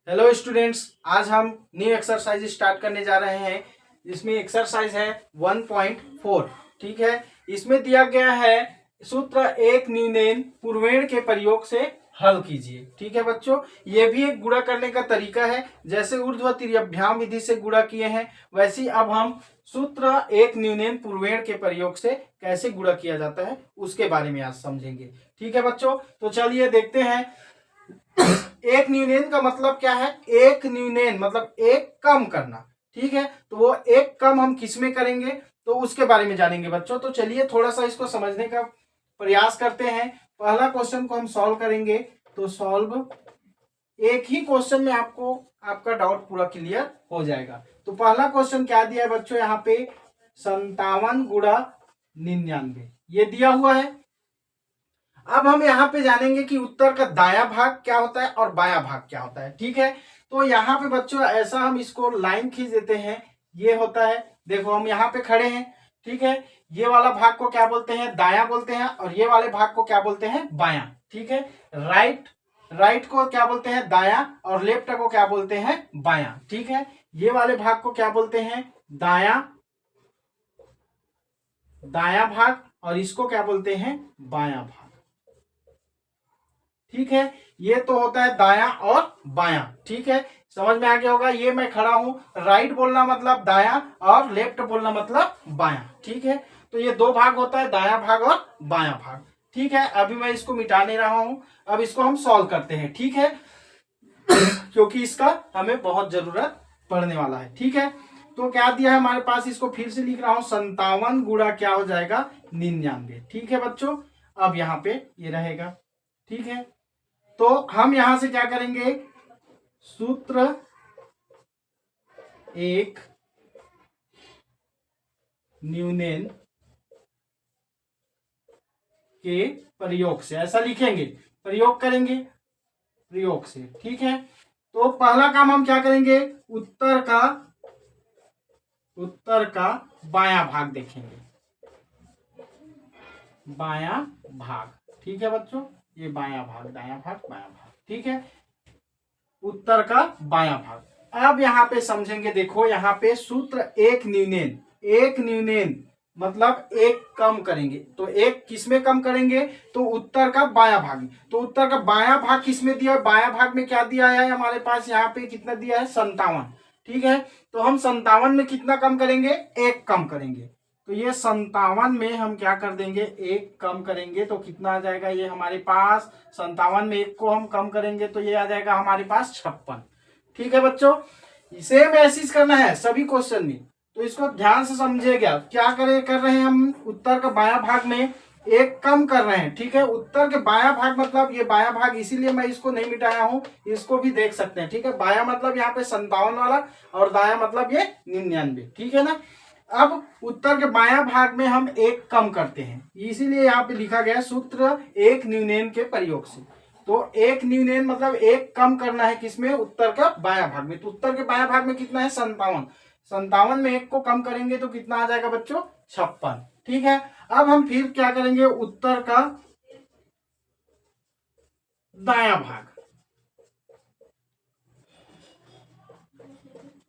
Hello students, आज हम new exercise start करने जा रहे हैं। इसमें एक्सरसाइज है 1.4। ठीक है, इसमें दिया गया है सूत्र एक न्यूनैन पूर्वेण के प्रयोग से हल कीजिए। ठीक है बच्चों, ये भी एक गुणा करने का तरीका है। जैसे ऊर्ध्व तिर्यभ्याम विधि से गुणा किए हैं, वैसे अब हम सूत्र एक न्यूनैन पूर्वेण के प्रयोग से कैसे गुणा किया जाता है उसके बारे में आज समझेंगे। ठीक है बच्चों, तो चलिए देखते हैं। एक न्यूनैन का मतलब क्या है? एक न्यूनैन मतलब एक कम करना। ठीक है, तो वो एक कम हम किस में करेंगे तो उसके बारे में जानेंगे बच्चों। तो चलिए थोड़ा सा इसको समझने का प्रयास करते हैं। पहला क्वेश्चन को हम सॉल्व करेंगे। तो सॉल्व, एक ही क्वेश्चन में आपको आपका डाउट पूरा क्लियर हो जाएगा। तो पहला क्वेश्चन क्या दिया है बच्चों? यहाँ पे 57 गुणा 99 ये दिया हुआ है। अब हम यहाँ पे जानेंगे कि उत्तर का दायां भाग क्या होता है और बायां भाग क्या होता है। ठीक है, तो यहाँ पे बच्चों ऐसा हम इसको लाइन खींच देते हैं। ये होता है, देखो हम यहाँ पे खड़े हैं। ठीक है, ये वाला भाग को क्या बोलते हैं? दायां बोलते हैं, और ये वाले भाग को क्या बोलते हैं? बायां। ठीक है, राइट को क्या बोलते हैं? दायां, और लेफ्ट को क्या बोलते हैं? बायां। ठीक है, ये वाले भाग को क्या बोलते हैं? दायां भाग, और इसको क्या बोलते हैं? बायां भाग। ठीक है, ये तो होता है दायां और बायां। ठीक है, समझ में आ गया होगा। ये मैं खड़ा हूं, राइट बोलना मतलब दायां और लेफ्ट बोलना मतलब बायां। ठीक है, तो ये दो भाग होता है, दायां भाग और बायां भाग। ठीक है, अभी मैं इसको मिटा नहीं रहा हूं, अब इसको हम सॉल्व करते हैं। ठीक है, क्योंकि इसका हमें बहुत जरूरत पड़ने वाला है। ठीक है, तो क्या दिया है हमारे पास? इसको फिर से लिख रहा हूं, 57 गुणा क्या हो जाएगा? 99। ठीक है बच्चों, अब यहाँ पे ये रहेगा। ठीक है, तो हम यहां से क्या करेंगे? सूत्र एक न्यूनैन के प्रयोग से ऐसा लिखेंगे, प्रयोग करेंगे, प्रयोग से। ठीक है, तो पहला काम हम क्या करेंगे? उत्तर का बायां भाग देखेंगे, बायां भाग। ठीक है बच्चों, ये बायां भाग, दायां भाग, बायां भाग। ठीक है, उत्तर का बायां भाग। अब यहाँ पे समझेंगे, देखो यहाँ पे सूत्र एक न्यूनैन मतलब एक कम करेंगे। तो एक किसमें कम करेंगे? तो उत्तर का बायां भाग में। तो उत्तर का बायां भाग किसमें दिया है? बायां भाग में क्या दिया है हमारे पास? यहाँ पे कितना दिया है? 57। ठीक है, तो हम 57 में कितना कम करेंगे? एक कम करेंगे। तो ये 57 में हम क्या कर देंगे? एक कम करेंगे, तो कितना आ जाएगा ये हमारे पास? 57 में एक को हम कम करेंगे तो ये आ जाएगा हमारे पास 56। ठीक है बच्चों, सेम ऐसी करना है सभी क्वेश्चन में, तो इसको ध्यान से समझिएगा। क्या कर रहे हैं हम? उत्तर का बायां भाग में एक कम कर रहे हैं। ठीक है, उत्तर के बायां भाग मतलब ये बायां भाग, इसीलिए मैं इसको नहीं मिटाया हूं, इसको भी देख सकते हैं। ठीक है, बायां मतलब यहाँ पे 57 वाला, और दायां मतलब ये 99। ठीक है ना, अब उत्तर के बायां भाग में हम एक कम करते हैं, इसीलिए यहाँ पे लिखा गया सूत्र एक न्यूनैन के प्रयोग से। तो एक न्यूनैन मतलब एक कम करना है, किसमें? उत्तर का बायां भाग में। तो उत्तर के बायां भाग में कितना है? 57। 57 में एक को कम करेंगे तो कितना आ जाएगा बच्चों? 56। ठीक है, अब हम फिर क्या करेंगे? उत्तर का दायां भाग,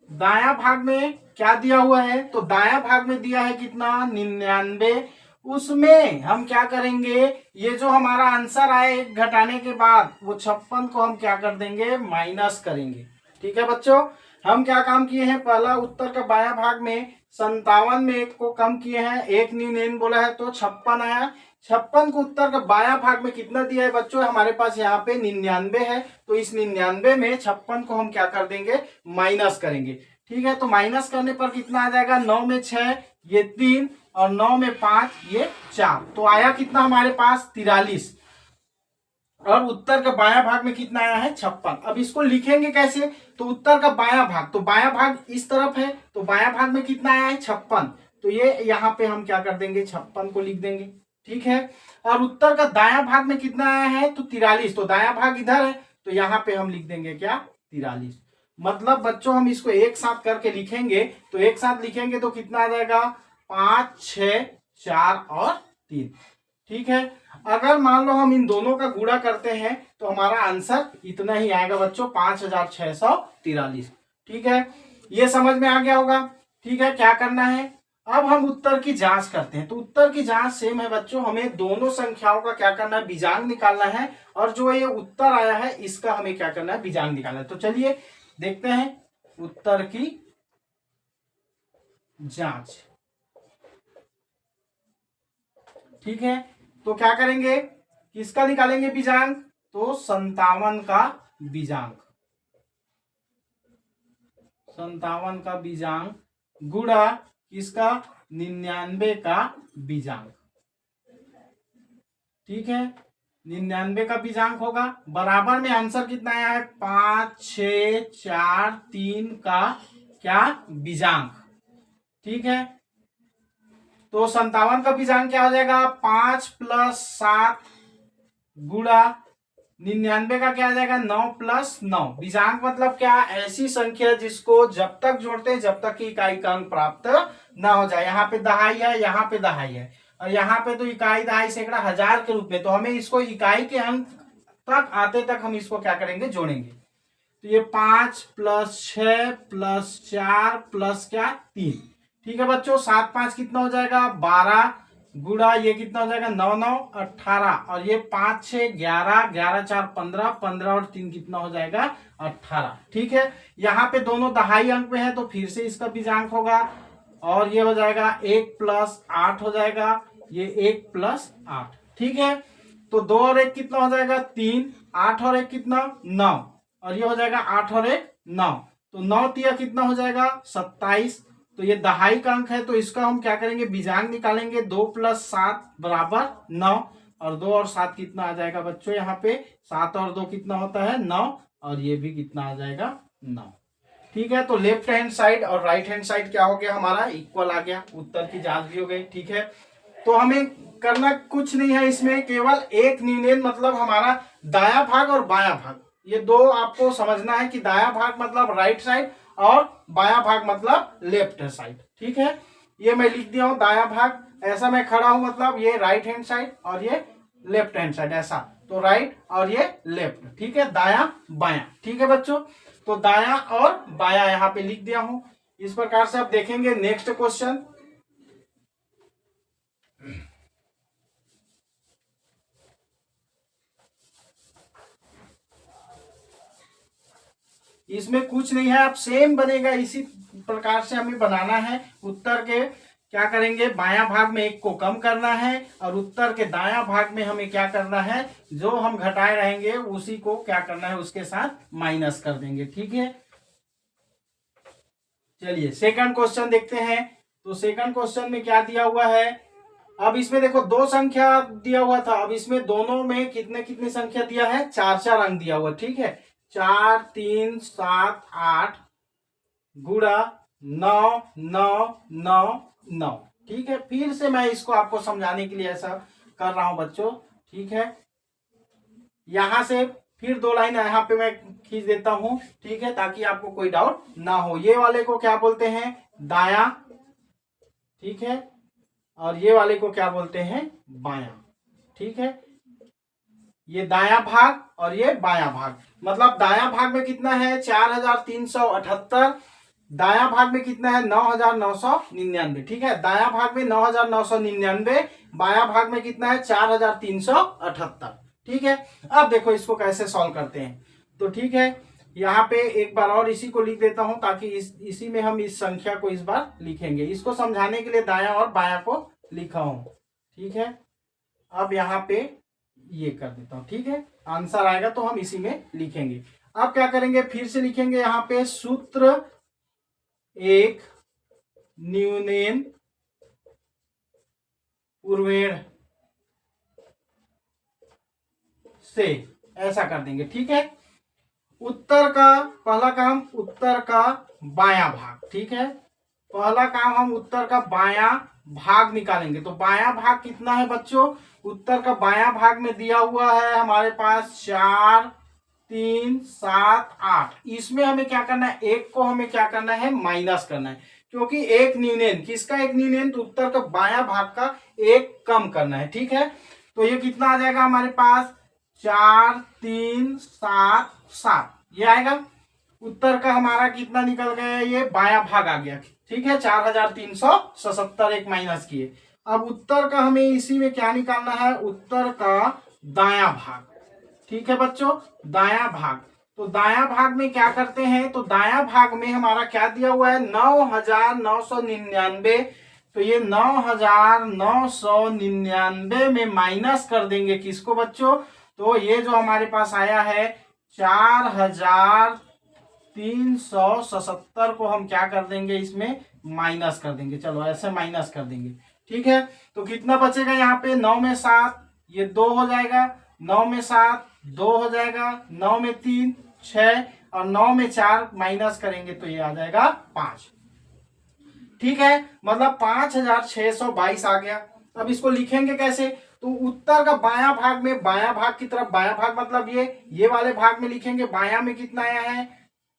दायां भाग में क्या दिया हुआ है? तो दायां भाग में दिया है कितना? 99। उसमें हम क्या करेंगे? ये जो हमारा आंसर आए एक घटाने के बाद, वो 56 को हम क्या कर देंगे? माइनस करेंगे। ठीक है बच्चों, हम क्या काम किए हैं? पहला उत्तर का बायां भाग में 57 में एक को कम किए हैं, एक न्यूनैन बोला है तो 56 आया। 56 को उत्तर का बायां भाग में कितना दिया है बच्चों? हमारे पास यहाँ पे 99 है, तो इस 99 में 56 को हम क्या कर देंगे? माइनस करेंगे। ठीक है, तो माइनस करने पर कितना आ जाएगा? 9 में 6 ये 3, और 9 में 5 ये 4, तो आया कितना हमारे पास? 43। और उत्तर का बायां भाग में कितना आया है? 56। अब इसको लिखेंगे कैसे? तो उत्तर का बायां भाग, तो बायां भाग इस तरफ है, तो बायां भाग में कितना आया है? 56। तो ये यहाँ पे हम क्या कर देंगे? 56 को लिख देंगे। ठीक है, और उत्तर का दायां भाग में कितना आया है? तो 43, तो दायां भाग इधर है, तो यहाँ पे हम लिख देंगे क्या? 43। मतलब बच्चों हम इसको एक साथ करके लिखेंगे, तो एक साथ लिखेंगे तो कितना आ जाएगा? 5 6 4 और 3। ठीक है। अगर मान लो हम इन दोनों का गुणा करते हैं तो हमारा आंसर इतना ही आएगा बच्चों, 5643। ठीक है, ये समझ में आ गया होगा। ठीक है, क्या करना है, अब हम उत्तर की जांच करते हैं। तो उत्तर की जांच सेम है बच्चों, हमें दोनों संख्याओं का क्या करना है, बीजांग निकालना है, और जो ये उत्तर आया है इसका हमें क्या करना है, बीजांग निकालना है। तो चलिए देखते हैं उत्तर की जांच। ठीक है, तो क्या करेंगे, किसका निकालेंगे बीजांग, तो 57 का बीजांग, 57 का बीजांग गुणा किसका, 99 का बीजांग। ठीक है, 99 का बीजांग होगा, बराबर में आंसर कितना आया है, 5643 का क्या, बीजांग। ठीक है, तो 57 का बीजांग क्या हो जाएगा, 5 + 7 गुणा 99 का क्या आ जाएगा, 9 + 9। बीजांग मतलब क्या, ऐसी संख्या जिसको जब तक जोड़ते हैं जब तक कि इकाई का अंक प्राप्त ना हो जाए। यहाँ पे दहाई है, यहाँ पे दहाई है, और यहाँ पे तो इकाई, दहाई, सैकड़ा, हजार के रूप में, तो हमें इसको इकाई के अंक तक आते तक हम इसको क्या करेंगे, जोड़ेंगे। तो ये 5 + 6 + 4 + क्या, 3। ठीक है बच्चों, 7 5 कितना हो जाएगा, 12 गुणा ये कितना हो जाएगा, 9 9 18, और ये 5 6 11, 11 4 15, 15 और 3 कितना हो जाएगा, 18। ठीक है, यहाँ पे दोनों दहाई अंक में है तो फिर से इसका बीजांक होगा, और ये हो जाएगा 1 + 8 हो जाएगा, ये 1 + 8। ठीक है, तो 2 और 1 कितना हो जाएगा, 3, 8 और 1 कितना, 9, और ये हो जाएगा 8 और 1 9, तो 9 तिया कितना हो जाएगा, 27। तो ये दहाई का अंक है तो इसका हम क्या करेंगे, बीजांग निकालेंगे। 2 + 7 = 9, और 2 और 7 कितना आ जाएगा बच्चों, यहाँ पे 7 और 2 कितना होता है, 9, और ये भी कितना आ जाएगा, 9। ठीक है, तो लेफ्ट हैंड साइड और राइट हैंड साइड क्या हो गया, हमारा इक्वल आ गया, उत्तर की जांच भी हो गई। ठीक है, तो हमें करना कुछ नहीं है इसमें, केवल एक न्यूनयन मतलब हमारा दाया भाग और बायां भाग, ये दो आपको समझना है कि दाया भाग मतलब राइट साइड और बायां भाग मतलब लेफ्ट साइड। ठीक है, ये मैं लिख दिया हूं, दाया भाग ऐसा मैं खड़ा हूं मतलब ये राइट हैंड साइड और ये लेफ्ट हैंड साइड ऐसा, तो राइट और ये लेफ्ट। ठीक है, दाया बायां। ठीक है बच्चों, तो दाया और बायां यहाँ पे लिख दिया हूं। इस प्रकार से आप देखेंगे नेक्स्ट क्वेश्चन। इसमें कुछ नहीं है, आप सेम बनेगा, इसी प्रकार से हमें बनाना है। उत्तर के क्या करेंगे, बायां भाग में एक को कम करना है, और उत्तर के दायां भाग में हमें क्या करना है, जो हम घटाए रहेंगे उसी को क्या करना है, उसके साथ माइनस कर देंगे। ठीक है, चलिए सेकंड क्वेश्चन देखते हैं। तो सेकंड क्वेश्चन में क्या दिया हुआ है, अब इसमें देखो दो संख्या दिया हुआ था, अब इसमें दोनों में कितने कितने संख्या दिया है, 4 4 अंक दिया हुआ। ठीक है, 4 3 7 8 गुणा 9 9 9 9। ठीक है, फिर से मैं इसको आपको समझाने के लिए ऐसा कर रहा हूं बच्चों। ठीक है, यहां से फिर 2 लाइन यहाँ पे मैं खींच देता हूं, ठीक है, ताकि आपको कोई डाउट ना हो। ये वाले को क्या बोलते हैं, दाया। ठीक है, और ये वाले को क्या बोलते हैं, बायां। ठीक है, ये दाया भाग और ये बायां भाग, मतलब दाया भाग में कितना है, 4378, दाया भाग में कितना है, 9999। ठीक है, दाया भाग में 9999, बाया भाग में कितना है, 4378। ठीक है, अब देखो इसको कैसे सॉल्व करते हैं। तो ठीक है, यहाँ पे एक बार और इसी को लिख देता हूं, ताकि इसी में हम इस संख्या को इस बार लिखेंगे। इसको समझाने के लिए दाया और बाया को लिखा हूं। ठीक है, अब यहाँ पे ये कर देता हूं। ठीक है, आंसर आएगा तो हम इसी में लिखेंगे। अब क्या करेंगे, फिर से लिखेंगे यहाँ पे, सूत्र एक न्यूनयन पूर्वेण से, ऐसा कर देंगे। ठीक है, उत्तर का पहला काम, उत्तर का बायां भाग। ठीक है, पहला काम हम उत्तर का बायां भाग निकालेंगे। तो बायां भाग कितना है बच्चों, उत्तर का बायां भाग में दिया हुआ है हमारे पास 4 3 7 8। इसमें हमें क्या करना है, एक को हमें क्या करना है, माइनस करना है, क्योंकि एक न्यूनयन, किसका एक न्यूनयन, तो उत्तर का बायां भाग का एक कम करना है। ठीक है, तो ये कितना आ जाएगा हमारे पास 4 3 7 7 ये आएगा। उत्तर का हमारा कितना निकल गया, ये बायां भाग आ गया। ठीक है, 4377 एक माइनस किए। अब उत्तर का हमें इसी में क्या निकालना है, उत्तर का दायां भाग। ठीक है बच्चों, दायां भाग। तो दायां भाग में क्या करते हैं, तो दायां भाग में हमारा क्या दिया हुआ है, 9999। तो ये 9999 में माइनस कर देंगे किसको बच्चों, तो ये जो हमारे पास आया है 4377 को हम क्या कर देंगे, इसमें माइनस कर देंगे। चलो ऐसे माइनस कर देंगे। ठीक है, तो कितना बचेगा यहाँ पे, 9 में 7 ये 2 हो जाएगा, 9 में 7 2 हो जाएगा, 9 में 3 6 और 9 में 4 माइनस करेंगे तो ये आ जाएगा 5। ठीक है, मतलब 5622 आ गया। अब इसको लिखेंगे कैसे, तो उत्तर का बायां भाग में, बायां भाग की तरफ, बायां भाग मतलब ये वाले भाग में लिखेंगे। बायां में कितना आया है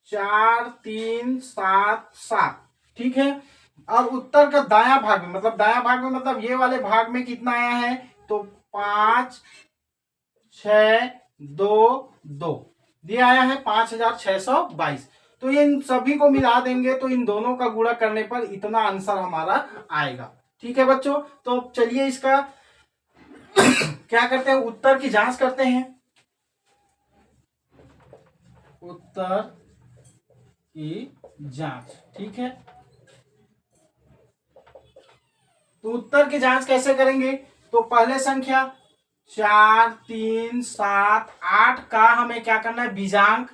4 3 7 7। ठीक है, और उत्तर का दायां भाग में, मतलब दायां भाग में मतलब ये वाले भाग में कितना आया है, तो 5 6 2 2 ये आया है 5622। तो इन सभी को मिला देंगे तो इन दोनों का गुणा करने पर इतना आंसर हमारा आएगा। ठीक है बच्चों, तो चलिए इसका क्या करते हैं, उत्तर की जांच करते हैं। उत्तर की जांच। ठीक है, तो उत्तर की जांच कैसे करेंगे, तो पहले संख्या 4 3 7 8 का हमें क्या करना है, बीजांक,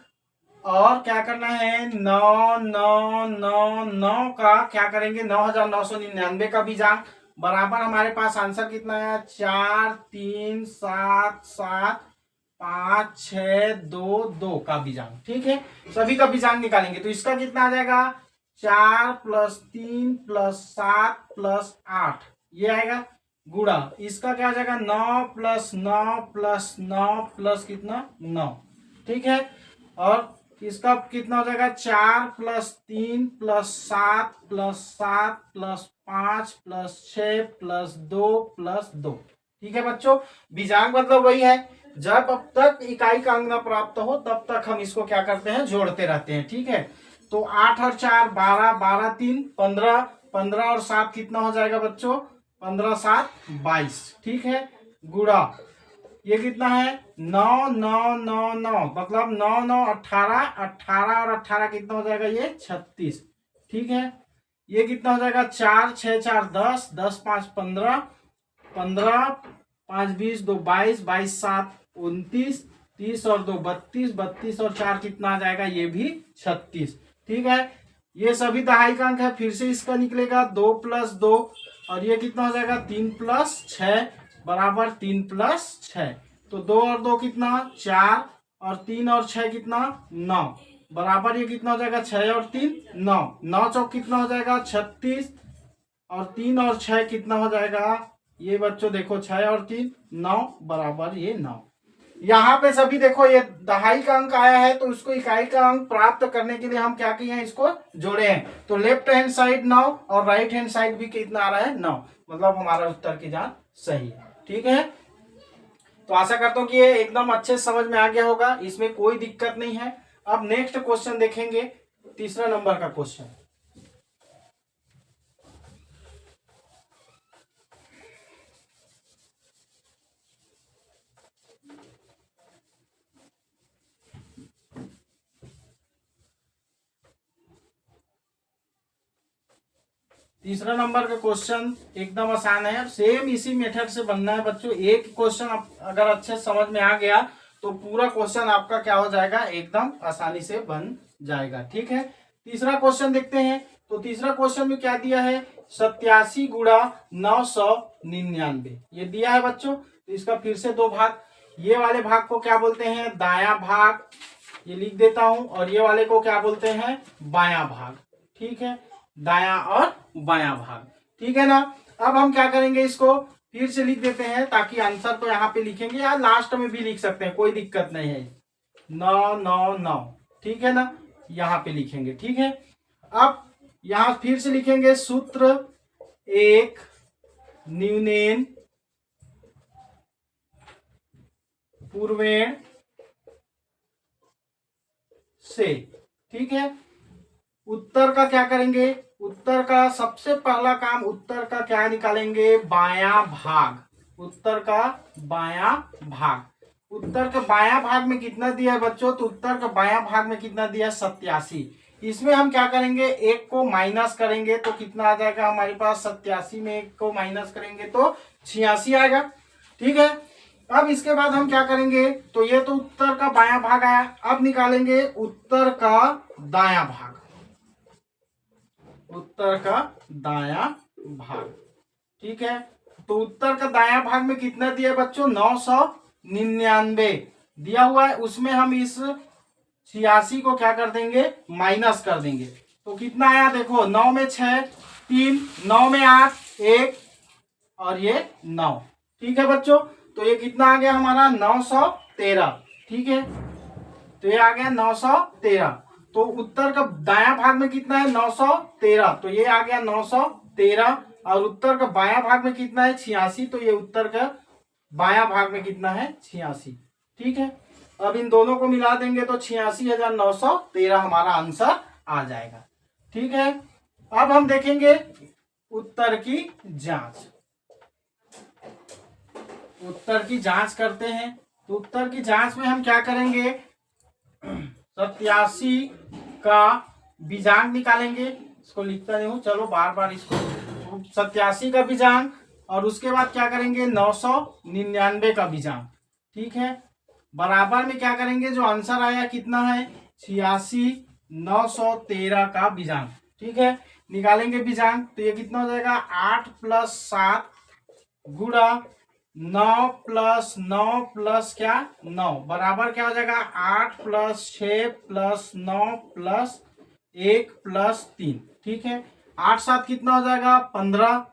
और क्या करना है 9999 का क्या करेंगे, 9999 का बीजांक, बराबर हमारे पास आंसर कितना है 4 3 7 7 5 6 2 2 का बीजांक। ठीक है, सभी का बीजांक निकालेंगे तो इसका कितना आ जाएगा 4 + 3 + 7 + 8 ये आएगा, गुणा इसका क्या आ जाएगा 9 + 9 + 9 + कितना 9। ठीक है, और इसका कितना हो जाएगा 4 + 3 + 7 + 7 + 5 + 6 + 2 + 2। ठीक है बच्चों, बीजांक मतलब वही है, जब अब तक इकाई का अंक न प्राप्त हो तब तक हम इसको क्या करते हैं, जोड़ते रहते हैं। ठीक है, तो 8 और 4 12 12 3 15 15 और 7 कितना हो जाएगा बच्चों 15 7 22। ठीक है, गुणा ये कितना है 9 9 9 9 मतलब 9 9 18 18 और 18 कितना हो जाएगा ये 36। ठीक है, ये कितना हो जाएगा 4 6 4 10 10 5 15 15 5 20 2 22 22 7 29 30 और 2 32 32 और 4 कितना आ जाएगा, ये भी 36। ठीक है, ये सभी दहाई का अंक है। फिर से इसका निकलेगा 2 + 2 और ये कितना हो जाएगा 3 + 6 बराबर 3 + 6। तो 2 और 2 कितना 4 और 3 और 6 कितना 9 बराबर ये कितना हो जाएगा 6 और 3 9 9 चौक कितना हो जाएगा 36 और 3 और 6 कितना हो जाएगा, ये बच्चों देखो 6 और 3 9 बराबर ये 9। यहाँ पे सभी देखो ये दहाई का अंक आया है तो उसको इकाई का अंक प्राप्त करने के लिए हम क्या किए हैं, इसको जोड़े हैं। तो लेफ्ट हैंड साइड 9 और राइट हैंड साइड भी कितना आ रहा है 9, मतलब हमारा उत्तर की जांच सही है। ठीक है, तो आशा करता हूं कि ये एकदम अच्छे समझ में आ गया होगा, इसमें कोई दिक्कत नहीं है। अब नेक्स्ट क्वेश्चन देखेंगे, तीसरा नंबर का क्वेश्चन। तीसरा नंबर का क्वेश्चन एकदम आसान है, सेम इसी मेथड से बनना है बच्चों। एक क्वेश्चन अगर अच्छे समझ में आ गया तो पूरा क्वेश्चन आपका क्या हो जाएगा, एकदम आसानी से बन जाएगा। ठीक है, तीसरा क्वेश्चन देखते हैं। तो तीसरा क्वेश्चन में क्या दिया है 87 × 999 ये दिया है बच्चों। तो इसका फिर से दो भाग, ये वाले भाग को क्या बोलते हैं दायां भाग, ये लिख देता हूं, और ये वाले को क्या बोलते हैं बायां भाग। ठीक है, दायां और बायां भाग। ठीक है ना, अब हम क्या करेंगे, इसको फिर से लिख देते हैं ताकि आंसर तो यहाँ पे लिखेंगे या लास्ट में भी लिख सकते हैं, कोई दिक्कत नहीं है। 9 9 9 ठीक है ना, यहाँ पे लिखेंगे। ठीक है, अब यहां फिर से लिखेंगे सूत्र एक न्यूनेन पूर्वेण से। ठीक है, उत्तर का क्या करेंगे, उत्तर का सबसे पहला काम, उत्तर का क्या निकालेंगे, बायां भाग। उत्तर का बायां भाग, उत्तर का बायां भाग में कितना दिया है बच्चों, तो उत्तर का बायां भाग में कितना दिया है, 87। इसमें हम क्या करेंगे, एक को माइनस करेंगे तो कितना आ जाएगा हमारे पास, 87 में एक को माइनस करेंगे तो 86 आएगा। ठीक है, अब इसके बाद हम क्या करेंगे, तो ये तो उत्तर का बायां भाग आया, अब निकालेंगे उत्तर का दायां भाग। उत्तर का दायां भाग, ठीक है, तो उत्तर का दायां भाग में कितना दिया बच्चों, 999 दिया हुआ है। उसमें हम इस 86 को क्या कर देंगे, माइनस कर देंगे, तो कितना आया देखो, 9 में 6 3, 9 में 8 1 और ये 9। ठीक है बच्चों, तो ये कितना आ गया हमारा, 913। ठीक है, तो ये आ गया 913। तो उत्तर का दायां भाग में कितना है, 913, तो ये आ गया 913। और उत्तर का बायां भाग में कितना है, 86, तो ये उत्तर का बायां भाग में कितना है, 86। ठीक है, अब इन दोनों को मिला देंगे तो 86,913 हमारा आंसर आ जाएगा। ठीक है, अब हम देखेंगे उत्तर की जांच। उत्तर की जांच करते हैं, तो उत्तर की जांच में हम क्या करेंगे, 87 का बीजांक निकालेंगे। इसको लिखता नहीं हूं, चलो बार बार इसको, 87 का बीजांक और उसके बाद क्या करेंगे, 999 का बीजांक। ठीक है, बराबर में क्या करेंगे, जो आंसर आया कितना है, 86,913 का बीजांक। ठीक है, निकालेंगे बीजांक, तो ये कितना हो जाएगा, 8 + 7 गुणा 9 + 9 + क्या, 9 बराबर क्या हो जाएगा, 8 + 6 + 9 + 1 + 3। ठीक है, 8 7 कितना हो जाएगा, 15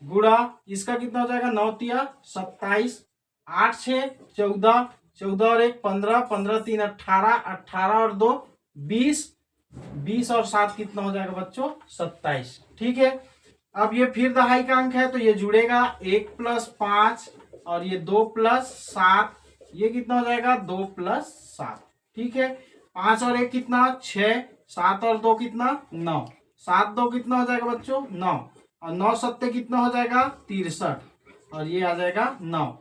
गुणा इसका कितना हो जाएगा, 9 तिया 27, 8 6 14, 14 और 1 15, 15 3 18, 18 और 2 20, 20 और 7 कितना हो जाएगा बच्चों, 27। ठीक है, अब ये फिर दहाई का अंक है तो ये जुड़ेगा, 1 + 5 और ये 2 + 7, ये कितना हो जाएगा, 2 + 7। ठीक है, 5 और 1 कितना, 6, 7 और 2 कितना, 9, 7 2 कितना हो जाएगा बच्चों, 9 और 9 7 कितना हो जाएगा, 63 और ये आ जाएगा 9।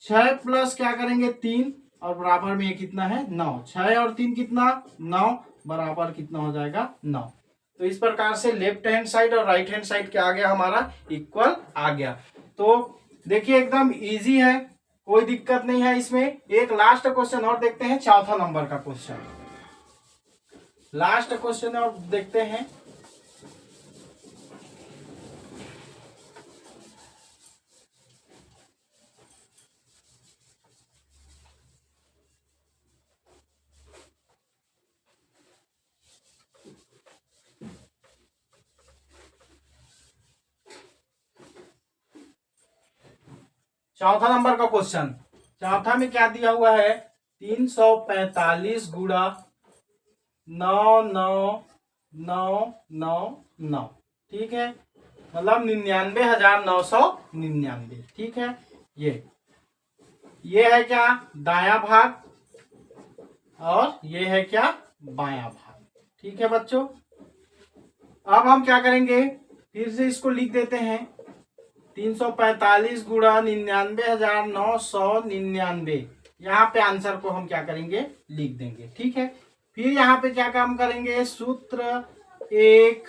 6 प्लस क्या करेंगे, 3 और बराबर में ये कितना है, 9। 6 और 3 कितना, 9 बराबर कितना हो जाएगा, 9। तो इस प्रकार से लेफ्ट हैंड साइड और राइट हैंड साइड क्या आ गया हमारा, इक्वल आ गया। तो देखिए एकदम इजी है, कोई दिक्कत नहीं है इसमें। एक लास्ट क्वेश्चन और देखते हैं, चौथा नंबर का क्वेश्चन, लास्ट क्वेश्चन और देखते हैं। चौथा नंबर का क्वेश्चन, चौथा में क्या दिया हुआ है, 345 गुणा 99999। ठीक है, मतलब 99,999। ठीक है, ये है क्या, दायां भाग और ये है क्या, बायां भाग। ठीक है बच्चों, अब हम क्या करेंगे, फिर से इसको लिख देते हैं, 345 गुणा 99,999। यहाँ पे आंसर को हम क्या करेंगे, लिख देंगे। ठीक है, फिर यहाँ पे क्या काम करेंगे, सूत्र एक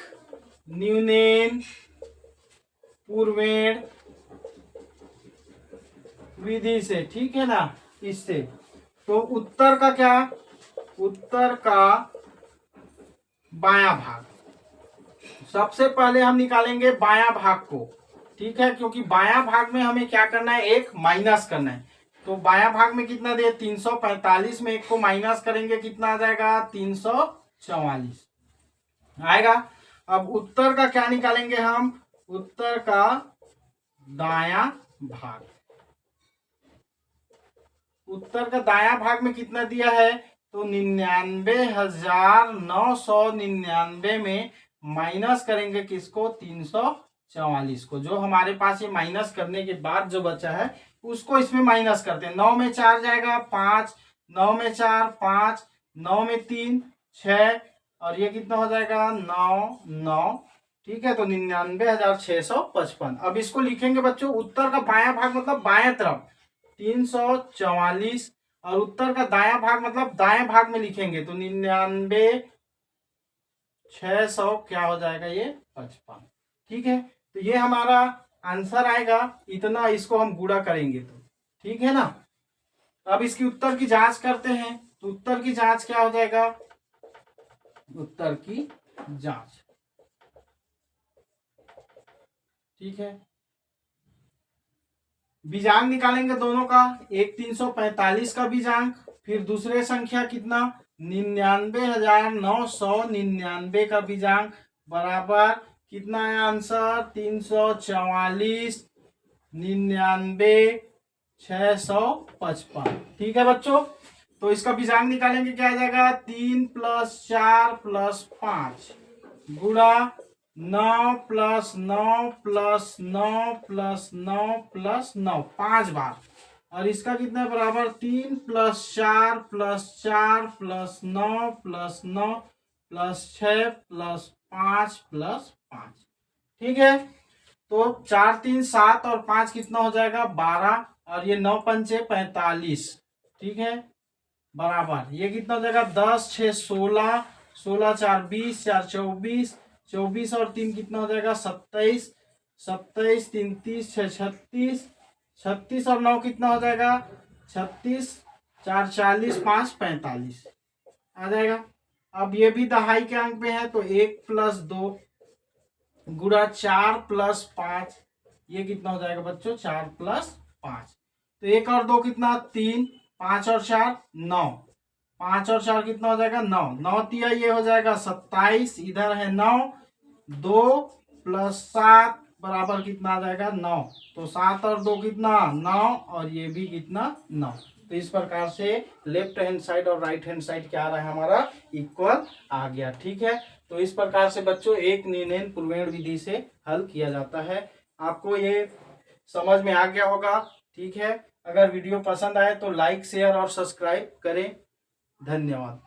न्यूनेन पूर्वेण विधि से, ठीक है ना, इससे। तो उत्तर का क्या, उत्तर का बायां भाग, सबसे पहले हम निकालेंगे बायां भाग को। ठीक है, क्योंकि बायां भाग में हमें क्या करना है, एक माइनस करना है। तो बायां भाग में कितना दिया, 345 में एक को माइनस करेंगे कितना आ जाएगा, 344 आएगा। अब उत्तर का क्या निकालेंगे हम, उत्तर का दायां भाग। उत्तर का दायां भाग में कितना दिया है, तो 99,999 में माइनस करेंगे किसको, 344 को। जो हमारे पास ये माइनस करने के बाद जो बचा है उसको इसमें माइनस करते हैं। 9 में 4 जाएगा 5, 9 में 4 5, 9 में 3 6, और ये कितना हो जाएगा 9 9। ठीक है, तो 99,655। अब इसको लिखेंगे बच्चों, उत्तर का बायां भाग मतलब बाएं तरफ 344, और उत्तर का दायां भाग मतलब दाएं भाग में लिखेंगे तो 99,600 क्या हो जाएगा ये 55। ठीक है, तो ये हमारा आंसर आएगा इतना। इसको हम गुणा करेंगे तो ठीक है ना। अब इसकी उत्तर की जांच करते हैं, तो उत्तर की जांच क्या हो जाएगा, उत्तर की जांच। ठीक है, बीजांक निकालेंगे दोनों का, एक 345 का बीजांक, फिर दूसरे संख्या कितना 99,999 का बीजांक, बराबर कितना है आंसर 344 99,655। ठीक है बच्चों, तो इसका बीजांक निकालेंगे, क्या आ जाएगा 3 + 4 + 5 गुणा 9 + 9 + 9 + 9 + 9 5 बार, और इसका कितना बराबर 3 + 4 + 4 + 9 + 9 + 6 + 5 + 5। ठीक है, तो 4 3 7 और 5 कितना हो जाएगा 12, और ये 9 पंचे 45। ठीक है, बराबर ये कितना हो जाएगा 10 6 16, 16 4 20, 4 24, 24 और 3 कितना हो जाएगा 27, 27 3 30 6 36, 36 और 9 कितना हो जाएगा 36, 4 40, 5 45 आ जाएगा। अब ये भी दहाई के अंक पे है, तो 1 + 2 गुणा 4 + 5, ये कितना हो जाएगा बच्चों 4 + 5, तो 1 और 2 कितना 3, 5 और 4 9, 5 और 4 कितना हो जाएगा 9, 9 तिया ये हो जाएगा 27, इधर है 9, 2 + 7 बराबर कितना आ जाएगा 9, तो 7 और 2 कितना 9, और ये भी कितना 9। तो इस प्रकार से लेफ्ट हैंड साइड और राइट हैंड साइड क्या आ रहा है हमारा इक्वल आ गया। ठीक है, तो इस प्रकार से बच्चों एक निर्णय पूर्वेण विधि से हल किया जाता है। आपको ये समझ में आ गया होगा। ठीक है, अगर वीडियो पसंद आए तो लाइक शेयर और सब्सक्राइब करें। धन्यवाद।